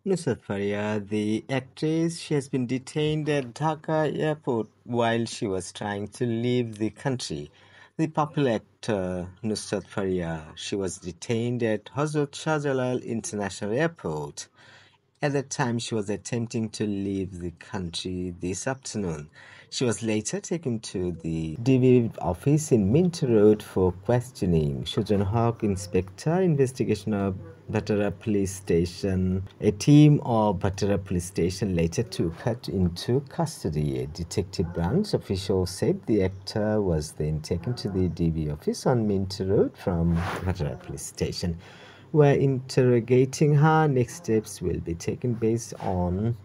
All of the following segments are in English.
Nusrat Faria, the actress, she has been detained at Dhaka airport while she was trying to leave the country. The popular actor Nusrat Faria, she was detained at Hazrat Shahjalal International Airport. At that time, she was attempting to leave the country this afternoon. She was later taken to the DV office in Mint Road for questioning. Sujan Hawk, Inspector, Investigation of Batara Police Station. A team of Batara Police Station later took her into custody. A detective branch official said the actor was then taken to the DV office on Mint Road from Batara Police Station. We're interrogating her. Next steps will be taken based on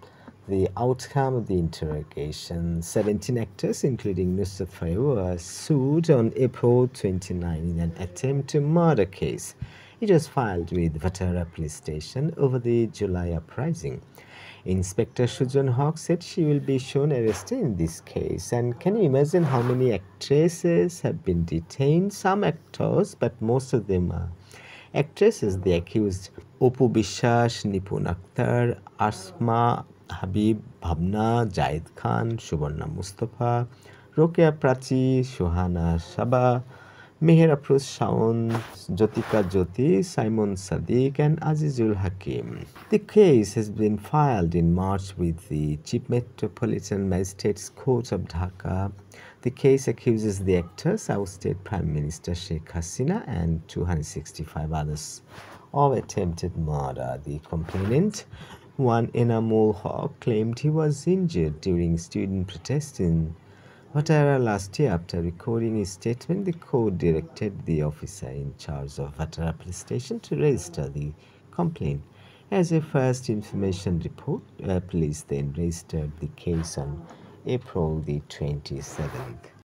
the outcome of the interrogation. 17 actors, including Nusrat Fateh, were sued on April 29 in an attempt to murder case. It was filed with Vatara Police Station over the July uprising. Inspector Sujan Hawk said she will be shown arrested in this case. And can you imagine how many actresses have been detained? Some actors, but most of them are actresses. The accused Opu Biswas, Nipun Akhtar, Asma Habib, Bhabna, Jahid Khan, Subarna Mustafa, Rokeya Prachi, Shohana Shaba, Meher Afroz Shaun, Jyotika Jyoti, Simon Sadiq, and Azizul Hakim. The case has been filed in March with the Chief Metropolitan Magistrates Court of Dhaka. The case accuses the actors, our state Prime Minister Sheikh Hasina, and 265 others of attempted murder. The complainant, one Enamul Haq, claimed he was injured during student protests in Vatara last year. After recording his statement, the court directed the officer in charge of Vatara police station to register the complaint. As a first information report, police then registered the case on April the 27th.